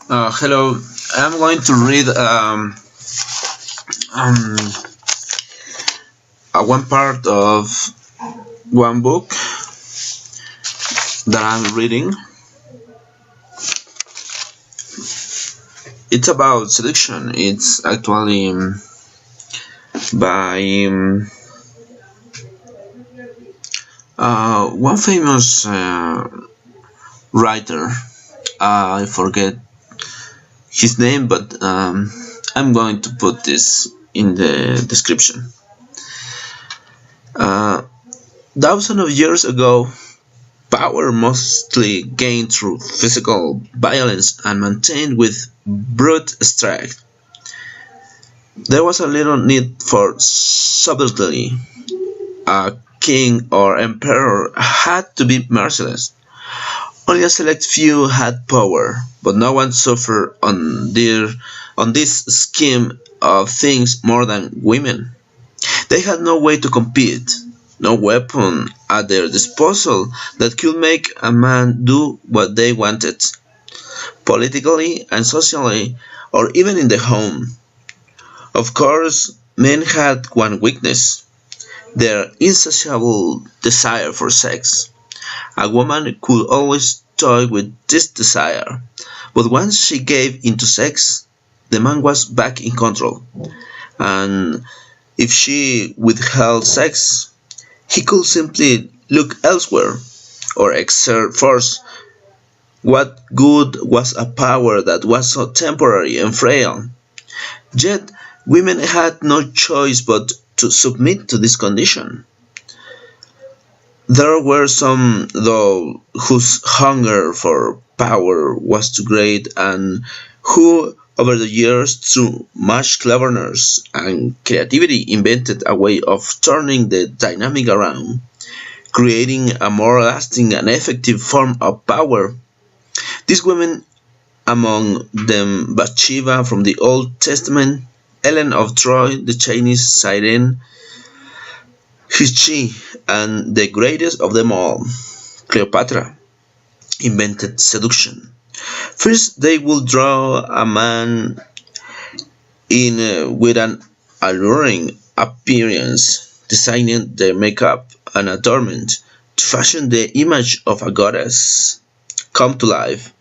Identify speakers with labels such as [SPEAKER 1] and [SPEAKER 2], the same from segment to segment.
[SPEAKER 1] Hello, I'm going to read um, one part of one book that I'm reading. It's about seduction. It's actually by one famous writer. I forget his name, but I'm going to put this in the description. Uh, Thousands of years ago, power mostly gained through physical violence and maintained with brute strength. There was a little need for subtlety. A king or emperor had to be merciless. Only a select few had power, but no one suffered on this scheme of things more than women. They had no way to compete, no weapon at their disposal that could make a man do what they wanted, politically and socially, or even in the home. Of course, men had one weakness: their insatiable desire for sex. A woman could always toy with this desire, but once she gave into sex, the man was back in control, and if she withheld sex, he could simply look elsewhere or exert force. What good was a power that was so temporary and frail? Yet women had no choice but to submit to this condition. There were some, though, whose hunger for power was too great and who, over the years, through much cleverness and creativity, invented a way of turning the dynamic around, creating a more lasting and effective form of power. These women, among them Bathsheba from the Old Testament, Ellen of Troy, the Chinese siren, Hichi, and the greatest of them all, Cleopatra, invented seduction. First, they would draw a man in with an alluring appearance, designing their makeup and adornment to fashion the image of a goddess come to life.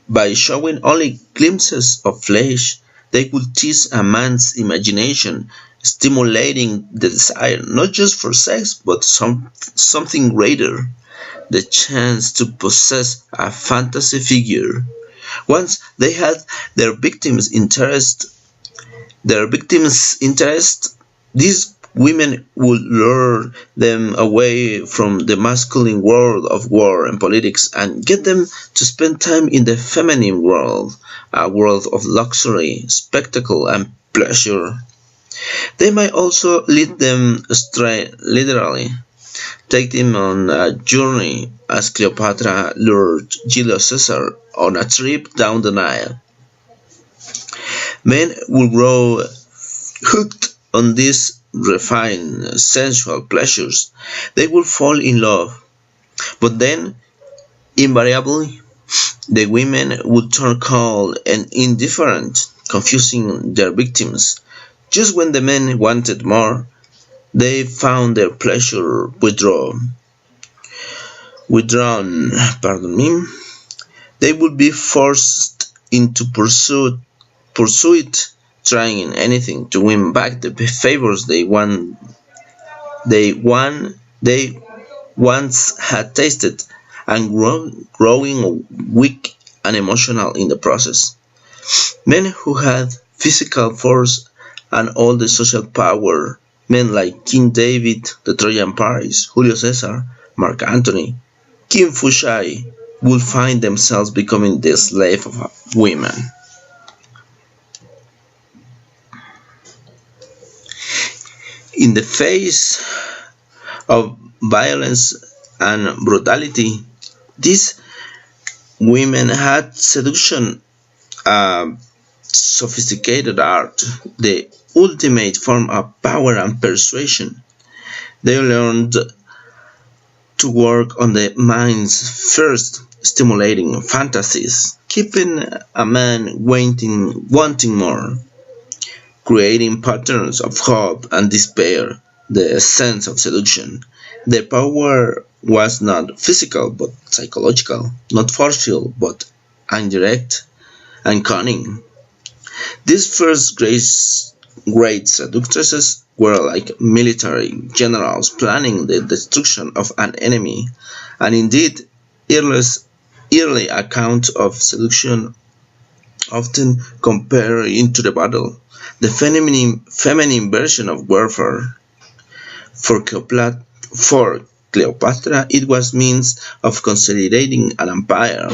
[SPEAKER 1] By showing only glimpses of flesh, they would tease a man's imagination, stimulating the desire not just for sex but something greater, the chance to possess a fantasy figure. Once they had their victim's interest, their victim's interest, these women would lure them away from the masculine world of war and politics and get them to spend time in the feminine world, a world of luxury, spectacle, and pleasure. They might also lead them astray literally, take them on a journey as Cleopatra lured Julius Caesar on a trip down the Nile. Men would grow hooked on these refined, sensual pleasures. They would fall in love, but then, invariably, the women would turn cold and indifferent, confusing their victims. Just when the men wanted more, they found their pleasure withdrawn. Pardon me. They would be forced into pursuit, trying anything to win back the favors they once had tasted, and growing weak and emotional in the process. Men who had physical force and all the social power, men like King David, the Trojan Paris, Julio Caesar, Mark Antony, Kim Fushai, would find themselves becoming the slave of women. In the face of violence and brutality, these women had seduction, a sophisticated art, the ultimate form of power and persuasion. They learned to work on the mind's first, stimulating fantasies, keeping a man wanting more, creating patterns of hope and despair, the essence of seduction. The power was not physical but psychological, not forceful but indirect and cunning. These first great seductresses were like military generals planning the destruction of an enemy, and indeed, early accounts of seduction often compare into the battle the feminine version of warfare. For Cleopatra, it was means of consolidating an empire.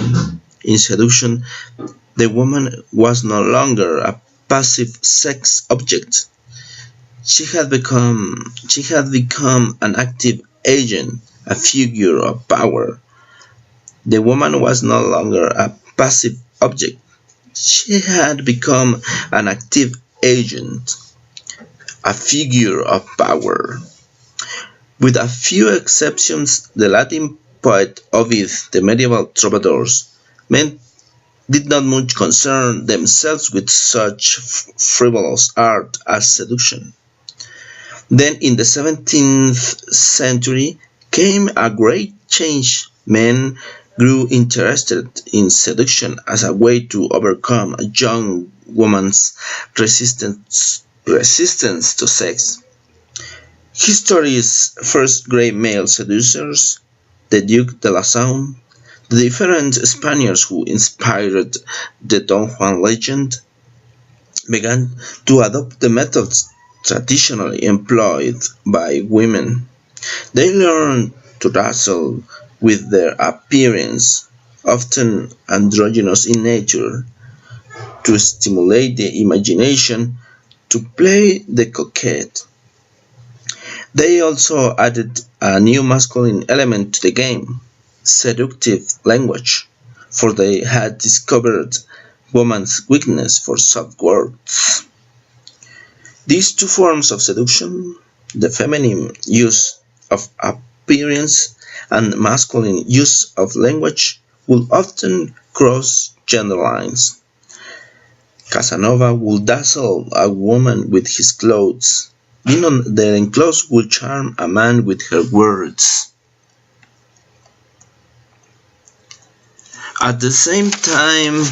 [SPEAKER 1] In seduction, the woman was no longer a passive sex object. She had become an active agent, a figure of power. The woman was no longer a passive object. She had become an active agent, a figure of power. With a few exceptions, the Latin poet Ovid, the medieval troubadours, men did not much concern themselves with such frivolous art as seduction. Then in the 17th century came a great change. Men grew interested in seduction as a way to overcome a young woman's resistance to sex. History's first great male seducers, the Duke de Lauzun, the different Spaniards who inspired the Don Juan legend, began to adopt the methods traditionally employed by women. They learned to dazzle with their appearance, often androgynous in nature, to stimulate the imagination, to play the coquette. They also added a new masculine element to the game, seductive language, for they had discovered woman's weakness for soft words. These two forms of seduction, the feminine use of appearance and masculine use of language, will often cross gender lines. Casanova would dazzle a woman with his clothes. Ninon the Enclosed would charm a man with her words. At the same time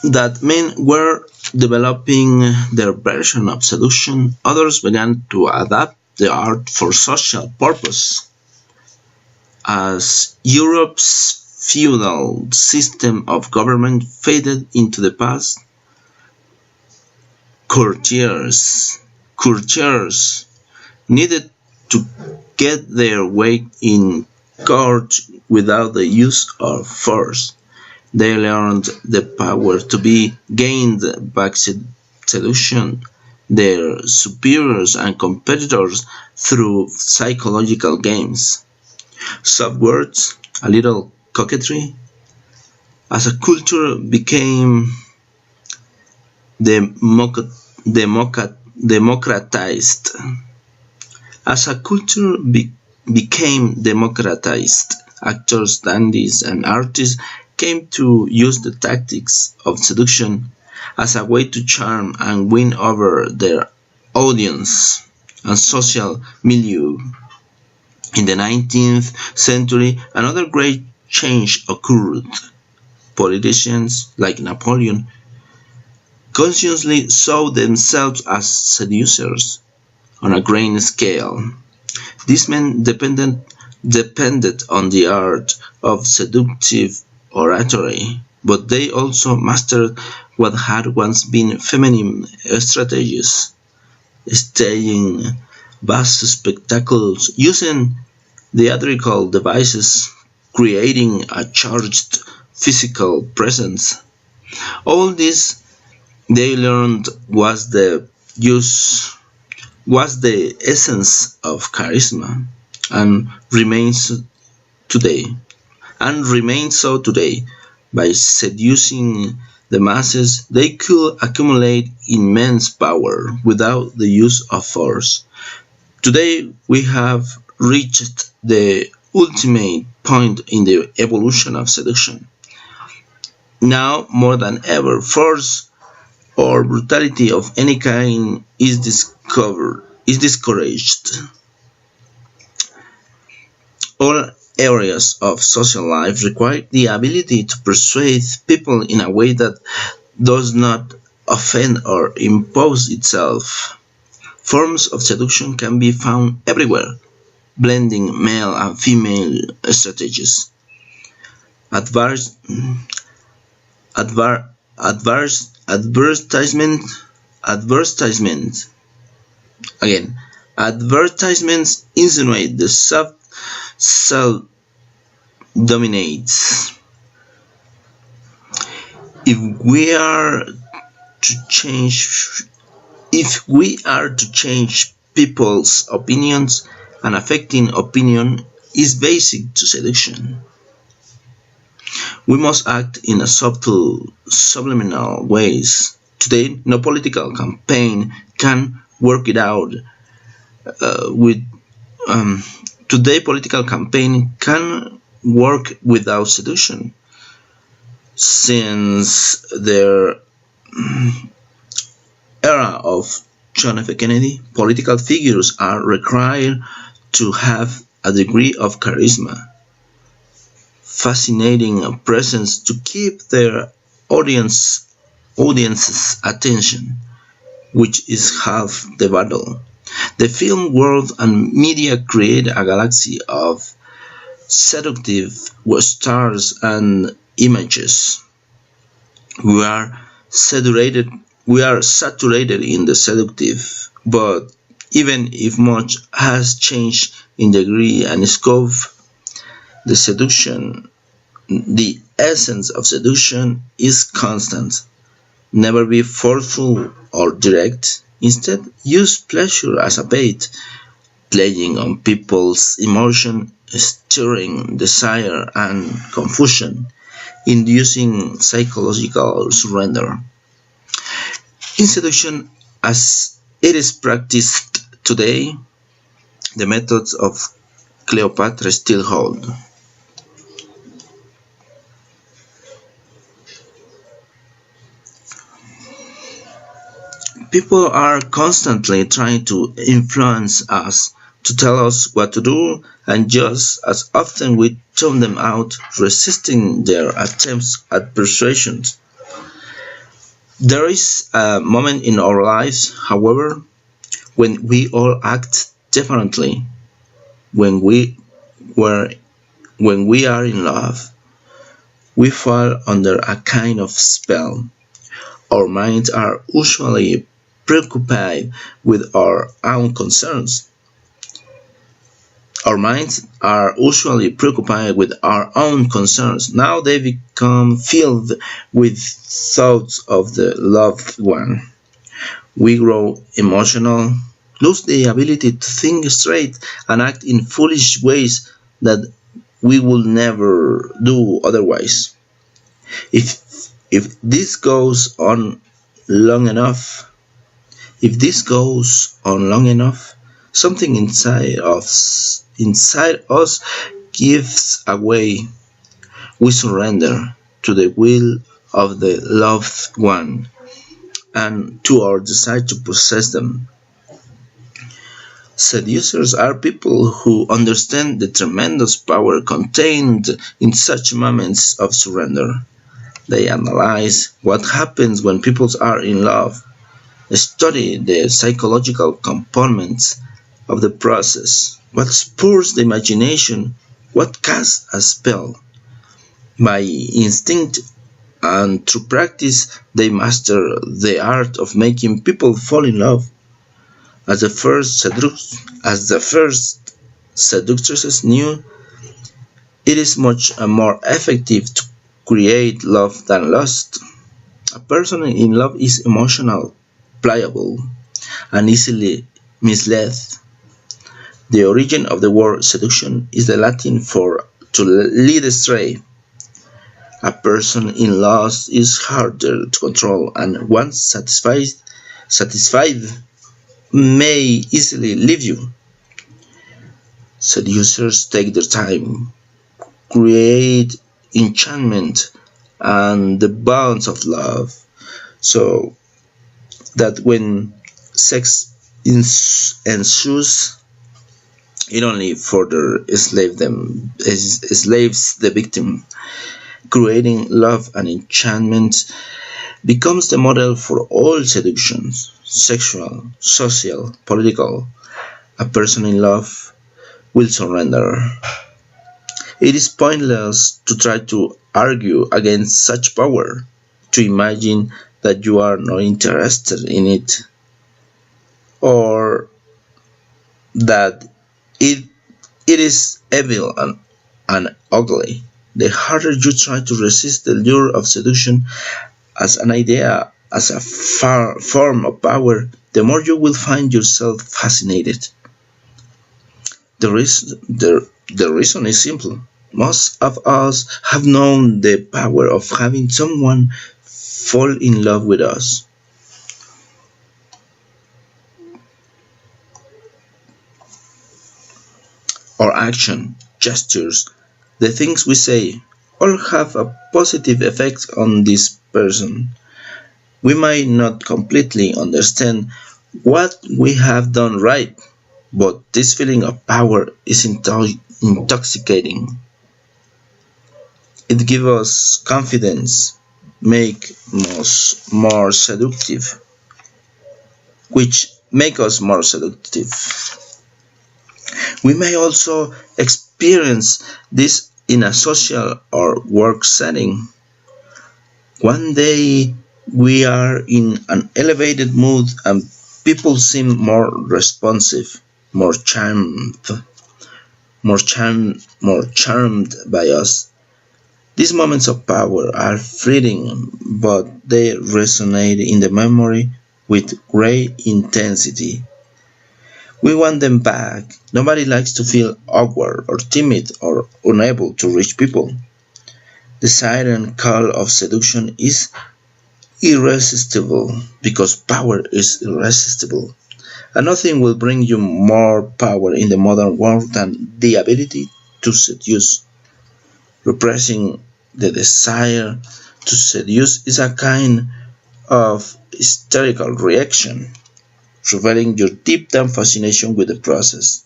[SPEAKER 1] that men were developing their version of seduction, others began to adapt the art for social purpose. As Europe's feudal system of government faded into the past, courtiers needed to get their way in court without the use of force. They learned the power to be gained by seduction, their superiors and competitors through psychological games. Soft words, a little coquetry, as a culture became democratized. As a culture became democratized, actors, dandies, and artists came to use the tactics of seduction as a way to charm and win over their audience and social milieu. In the 19th century, another great change occurred. Politicians like Napoleon consciously saw themselves as seducers on a grand scale. These men depended on the art of seductive oratory, but they also mastered what had once been feminine strategies, staging vast spectacles, using theatrical devices, creating a charged physical presence. All this they learned was the essence of charisma, and today remains so today. By seducing the masses, they could accumulate immense power without the use of force. Today we have reached the ultimate point in the evolution of seduction. Now, more than ever, force or brutality of any kind is discouraged. All areas of social life require the ability to persuade people in a way that does not offend or impose itself. Forms of seduction can be found everywhere, blending male and female strategies. Adverse, advertisement, advertisements. Again, advertisements insinuate the self dominates. If we are to change if we are to change people's opinions, an affecting opinion is basic to seduction. We must act in a subtle, subliminal ways. Today, no political campaign can work it out with. Today, political campaign can work without seduction, since their era of John F. Kennedy, political figures are required to have a degree of charisma, fascinating presence to keep their audience's attention, which is half the battle. The film world and media create a galaxy of seductive stars and images. We are saturated we are saturated in the seductive, but even if much has changed in degree and scope, the essence of seduction is constant. Never be forceful or direct. Instead, use pleasure as a bait, playing on people's emotion, stirring desire and confusion, inducing psychological surrender. In seduction, as it is practiced today, the methods of Cleopatra still hold. People are constantly trying to influence us, to tell us what to do, and just as often we tune them out, resisting their attempts at persuasion. There is a moment in our lives, however, when we all act differently, when we were when we are in love. We fall under a kind of spell. Our minds are usually preoccupied with our own concerns. Our minds are usually preoccupied with our own concerns. Now they become filled with thoughts of the loved one. We grow emotional, lose the ability to think straight, and act in foolish ways that we would never do otherwise. If this goes on long enough, if this goes on long enough, something inside us gives away. We surrender to the will of the loved one and to our desire to possess them. Seducers are people who understand the tremendous power contained in such moments of surrender. They analyze what happens when people are in love, study the psychological components of the process, what spurs the imagination, what casts a spell. By instinct and through practice, they master the art of making people fall in love. As the first seductresses knew, it is much more effective to create love than lust. A person in love is emotional, pliable, and easily misled. The origin of the word seduction is the Latin for to lead astray. A person in lust is harder to control, and once satisfied may easily leave you. Seducers take their time, create enchantment and the bonds of love, so that when sex ensues, it only further enslaves the victim. Creating love and enchantment becomes the model for all seductions, sexual, social, political. A person in love will surrender. It is pointless to try to argue against such power, to imagine that you are not interested in it, or that it, it is evil and ugly. The harder you try to resist the lure of seduction as an idea, as a form of power, the more you will find yourself fascinated. The reason is simple. Most of us have known the power of having someone fall in love with us. Our action, gestures, the things we say, all have a positive effect on this person. We might not completely understand what we have done right, but this feeling of power is intoxicating. It gives us confidence, make us more seductive, which make us more seductive. We may also experience this in a social or work setting. One day we are in an elevated mood and people seem more responsive, more charmed, more charmed by us. These moments of power are fleeting, but they resonate in the memory with great intensity. We want them back. Nobody likes to feel awkward or timid or unable to reach people. The siren call of seduction is irresistible because power is irresistible. And nothing will bring you more power in the modern world than the ability to seduce. Repressing the desire to seduce is a kind of hysterical reaction, revealing your deep down fascination with the process.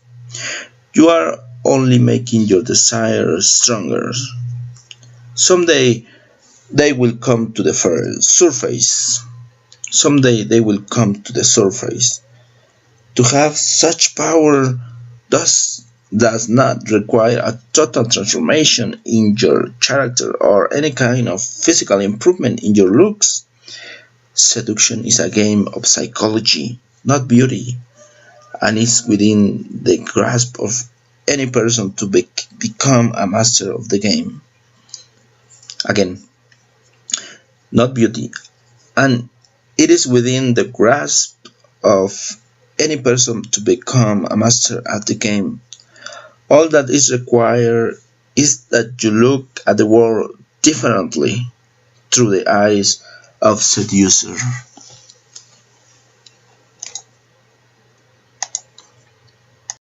[SPEAKER 1] You are only making your desire stronger. Someday they will come to the surface. Someday they will come to the surface. To have such power does not require a total transformation in your character or any kind of physical improvement in your looks. Seduction is a game of psychology, not beauty, and is within the grasp of any person to become a master of the game. Again, not beauty, and it is within the grasp of any person to become a master at the game. All that is required is that you look at the world differently through the eyes of seducer.